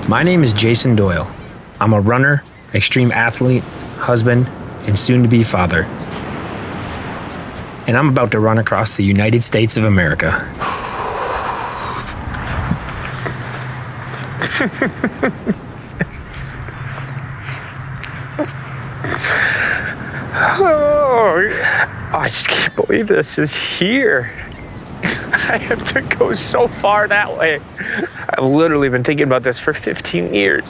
My name is Jason Doyle. I'm a runner, extreme athlete, husband, and soon-to-be father. And I'm about to run across the United States of America. I just can't believe this is here. I have to go so far that way. I've literally been thinking about this for 15 years.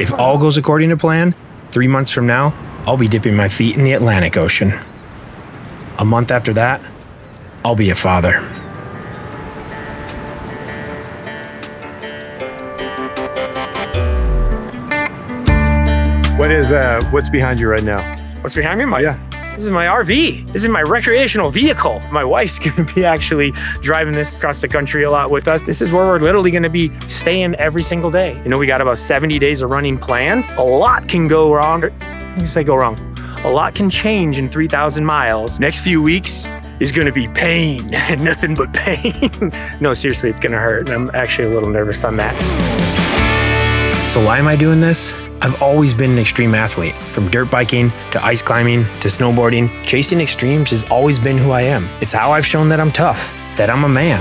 If all goes according to plan, 3 months from now, I'll be dipping my feet in the Atlantic Ocean. A month after that, I'll be a father. What's behind you right now? What's behind me? This is my RV. This is my recreational vehicle. My wife's gonna be actually driving this across the country a lot with us. This is where we're literally gonna be staying every single day. You know, we got about 70 days of running planned. A lot can go wrong. You say go wrong. A lot can change in 3,000 miles. Next few weeks is gonna be pain, nothing but pain. No, seriously, it's gonna hurt. And I'm actually a little nervous on that. So why am I doing this? I've always been an extreme athlete. From dirt biking to ice climbing to snowboarding, chasing extremes has always been who I am. It's how I've shown that I'm tough, that I'm a man.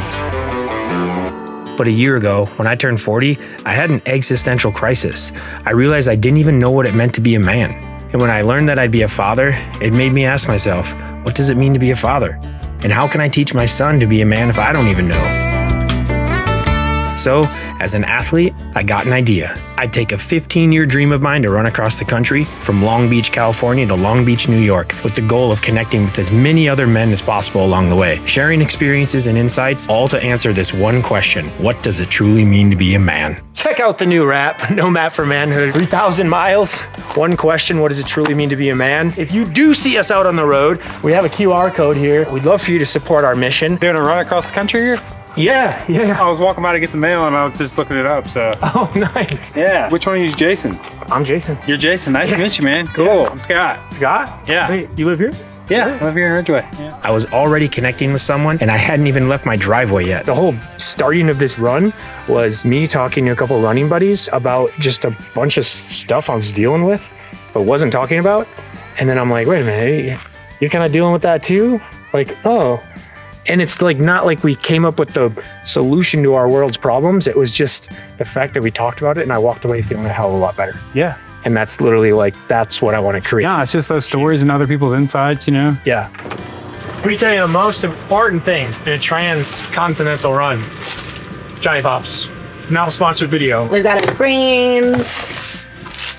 But a year ago, when I turned 40, I had an existential crisis. I realized I didn't even know what it meant to be a man. And when I learned that I'd be a father, it made me ask myself, what does it mean to be a father? And how can I teach my son to be a man if I don't even know? So, as an athlete, I got an idea. I'd take a 15-year dream of mine to run across the country from Long Beach, California to Long Beach, New York, with the goal of connecting with as many other men as possible along the way, sharing experiences and insights, all to answer this one question: what does it truly mean to be a man? Check out the new rap, No Map for Manhood. 3,000 miles, one question: what does it truly mean to be a man? If you do see us out on the road, we have a QR code here. We'd love for you to support our mission. You're gonna run across the country here? Yeah. I was walking by to get the mail and I was just looking it up, so. Oh, nice. Yeah. Which one of you is Jason? I'm Jason. You're Jason. Nice to meet you, man. Cool. Yeah. I'm Scott. Scott? Yeah. Wait, you live here? Yeah, I live here in Ridgeway. Yeah. I was already connecting with someone, and I hadn't even left my driveway yet. The whole starting of this run was me talking to a couple running buddies about just a bunch of stuff I was dealing with, but wasn't talking about. And then I'm like, wait a minute, you're kind of dealing with that too? Like, oh. And it's like not like we came up with the solution to our world's problems. It was just the fact that we talked about it, and I walked away feeling a hell of a lot better. Yeah. And that's literally like, that's what I want to create. Yeah, it's just those stories and other people's insights, you know? Yeah. Let me tell you the most important thing in a transcontinental run. Johnny Pops. Now sponsored video. We've got our brains,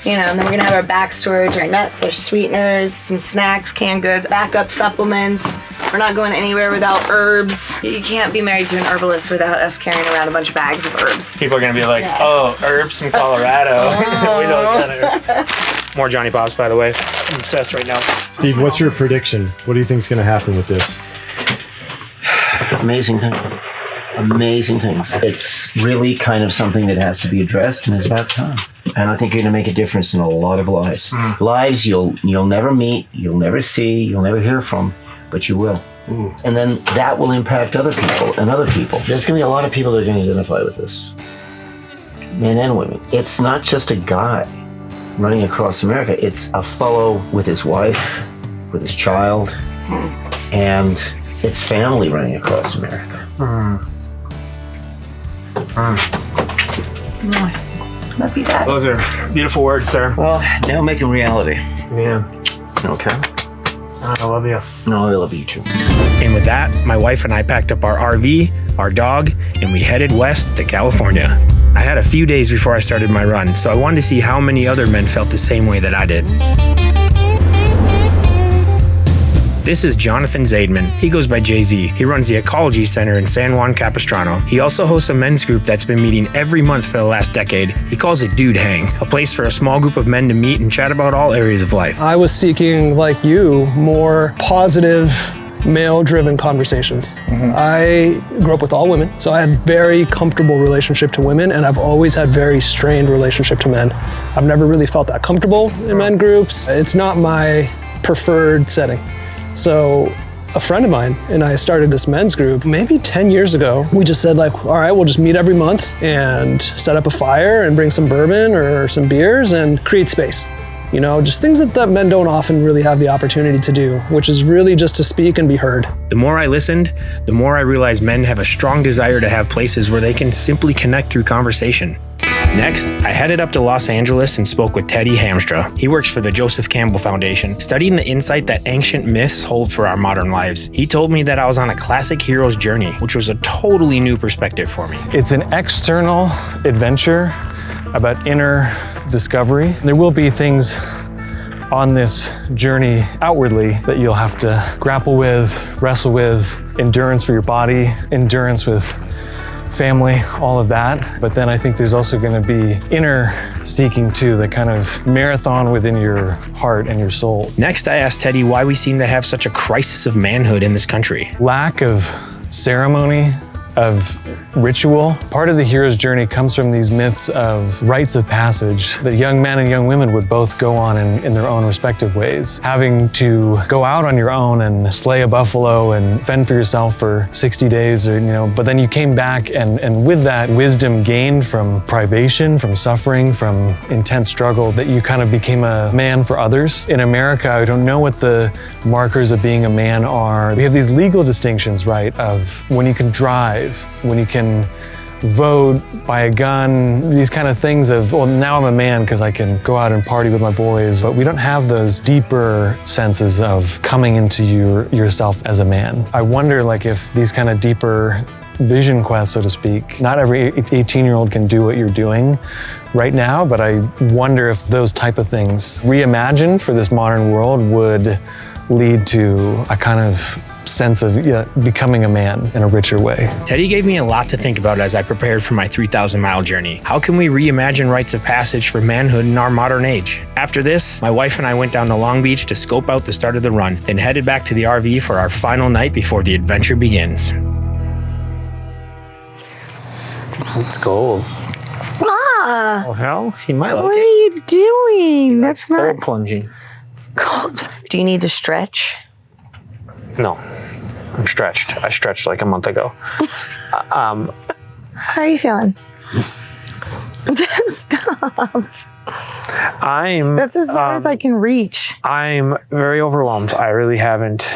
you know, and then we're gonna have our back storage, our nuts, our sweeteners, some snacks, canned goods, backup supplements. We're not going anywhere without herbs. You can't be married to an herbalist without us carrying around a bunch of bags of herbs. People are gonna be like, oh, herbs from Colorado. We don't kind of. More Johnny Pops, by the way. I'm obsessed right now. Steve, what's your prediction? What do you think is going to happen with this? Amazing things. Amazing things. It's really kind of something that has to be addressed, and it's about time. And I think you're going to make a difference in a lot of lives. Lives you'll never meet, you'll never see, you'll never hear from, but you will. And then that will impact other people and other people. There's going to be a lot of people that are going to identify with this, men and women. It's not just a guy running across America. It's a fellow with his wife, with his child, and it's family running across America. Love you, Dad. Those are beautiful words, sir. Well, now make them reality. Yeah. Okay? I love you. No, I love you too. And with that, my wife and I packed up our RV, our dog, and we headed west to California. I had a few days before I started my run, so I wanted to see how many other men felt the same way that I did. This is Jonathan Zaidman. He goes by Jay-Z. He runs the Ecology Center in San Juan Capistrano. He also hosts a men's group that's been meeting every month for the last decade. He calls it Dude Hang, a place for a small group of men to meet and chat about all areas of life. I was seeking, like you, more positive, male-driven conversations. I grew up with all women, so I had very comfortable relationship to women, and I've always had very strained relationship to men. I've never really felt that comfortable in men groups. It's not my preferred setting. So a friend of mine and I started this men's group maybe 10 years ago. We just said like, all right, we'll just meet every month and set up a fire and bring some bourbon or some beers and create space. You know, just things that men don't often really have the opportunity to do, which is really just to speak and be heard. The more I listened, the more I realized men have a strong desire to have places where they can simply connect through conversation. Next, I headed up to Los Angeles and spoke with Teddy Hamstra. He works for the Joseph Campbell Foundation, studying the insight that ancient myths hold for our modern lives. He told me that I was on a classic hero's journey, which was a totally new perspective for me. It's an external adventure about inner discovery. There will be things on this journey outwardly that you'll have to grapple with, wrestle with, endurance for your body, endurance with family, all of that. But then I think there's also going to be inner seeking too, the kind of marathon within your heart and your soul. Next, I asked Teddy why we seem to have such a crisis of manhood in this country. Lack of ceremony, of ritual. Part of the hero's journey comes from these myths of rites of passage that young men and young women would both go on in their own respective ways. Having to go out on your own and slay a buffalo and fend for yourself for 60 days or, but then you came back and with that wisdom gained from privation, from suffering, from intense struggle, that you kind of became a man for others. In America, I don't know what the markers of being a man are. We have these legal distinctions, right, of when you can drive, when you can vote, buy a gun, these kind of things of, well, now I'm a man because I can go out and party with my boys. But we don't have those deeper senses of coming into yourself as a man. I wonder like if these kind of deeper vision quests, so to speak, not every 18-year-old can do what you're doing right now, but I wonder if those type of things reimagined for this modern world would lead to a kind of sense of becoming a man in a richer way. Teddy gave me a lot to think about as I prepared for my 3,000-mile journey. How can we reimagine rites of passage for manhood in our modern age? After this, my wife and I went down to Long Beach to scope out the start of the run, then headed back to the RV for our final night before the adventure begins. It's cold. Ah, Oh, hell? See my what luck. are you doing? That's not Cold plunging. cold. Do you need to stretch? No, I'm stretched. I stretched like a month ago. How are you feeling? Stop. That's as far as I can reach. I'm very overwhelmed. I really haven't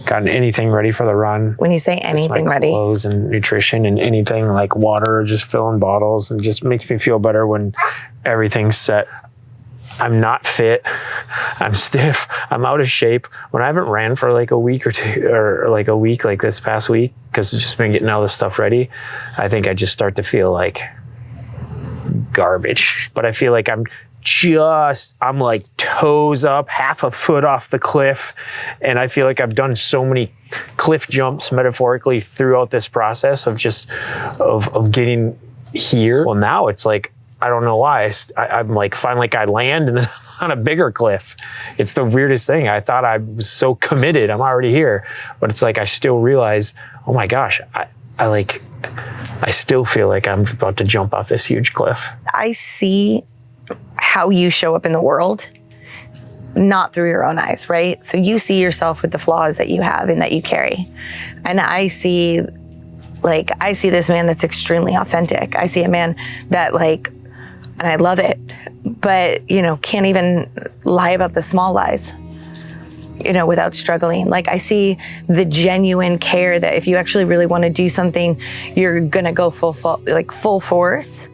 gotten anything ready for the run. When you say Just anything like ready, clothes and nutrition and anything like water, just filling bottles, and just makes me feel better when everything's set. I'm not fit. I'm stiff. I'm out of shape. When I haven't ran for like a week or two, or like a week, like this past week, because I've just been getting all this stuff ready, I think I just start to feel like garbage. But I feel like I'm like toes up, half a foot off the cliff. And I feel like I've done so many cliff jumps metaphorically throughout this process of just, of getting here. Well, now it's like, I don't know why. I'm like, finally I land and then on a bigger cliff. It's the weirdest thing. I thought I was so committed. I'm already here. But it's like, I still realize, oh my gosh, I still feel like I'm about to jump off this huge cliff. I see how you show up in the world, not through your own eyes, right? So you see yourself with the flaws that you have and that you carry. And I see this man that's extremely authentic. I see a man that and I love it, but, can't even lie about the small lies, without struggling. Like I see the genuine care that if you actually really want to do something, you're going to go full force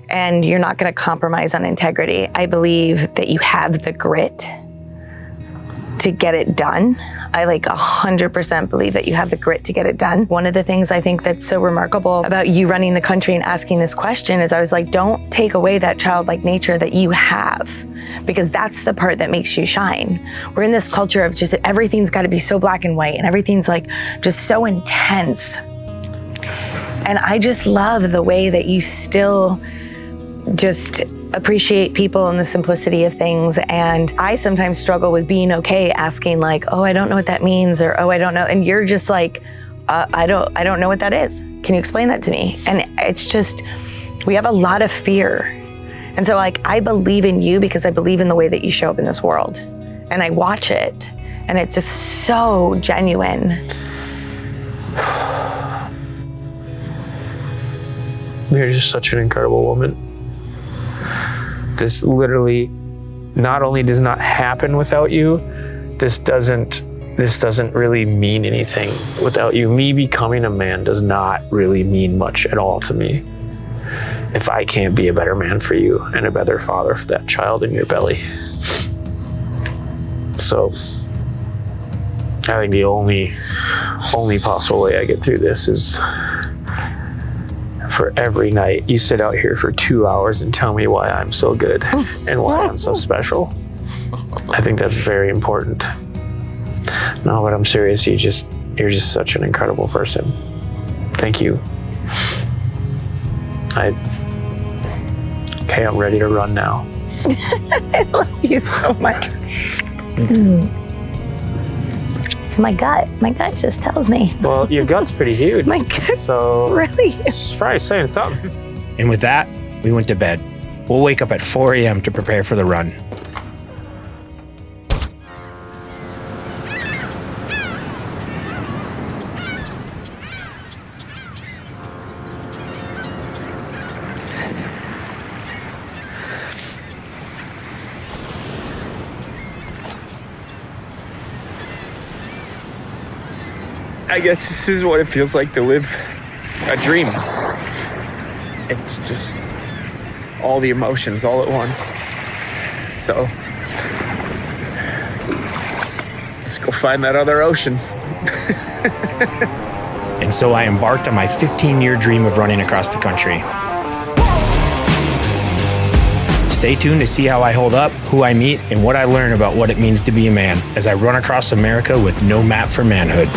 and you're not going to compromise on integrity. I believe that you have the grit to get it done. I 100% believe that you have the grit to get it done. One of the things I think that's so remarkable about you running the country and asking this question is I was like, don't take away that childlike nature that you have, because that's the part that makes you shine. We're in this culture of just everything's got to be so black and white and everything's just so intense. And I just love the way that you still just appreciate people and the simplicity of things. And I sometimes struggle with being okay asking oh, I don't know what that means, or, oh, I don't know. And you're just like, I don't know what that is. Can you explain that to me? And it's just, we have a lot of fear. And so I believe in you because I believe in the way that you show up in this world. And I watch it. And it's just so genuine. You're just such an incredible woman. This literally not only does not happen without you, this doesn't really mean anything without you. Me becoming a man does not really mean much at all to me if I can't be a better man for you and a better father for that child in your belly. So I think the only possible way I get through this is for every night you sit out here for 2 hours and tell me why I'm so good and why I'm so special. I think that's very important. No, but I'm serious. You're just such an incredible person. Thank you. Okay, I'm ready to run now. I love you so much. It's my gut. My gut just tells me. Well, your gut's pretty huge. My gut's So really huge. it's probably saying something. And with that, we went to bed. We'll wake up at 4 a.m. to prepare for the run. I guess this is what it feels like to live a dream. It's just all the emotions all at once. So let's go find that other ocean. And so I embarked on my 15-year dream of running across the country. Stay tuned to see how I hold up, who I meet, and what I learn about what it means to be a man as I run across America with no map for manhood.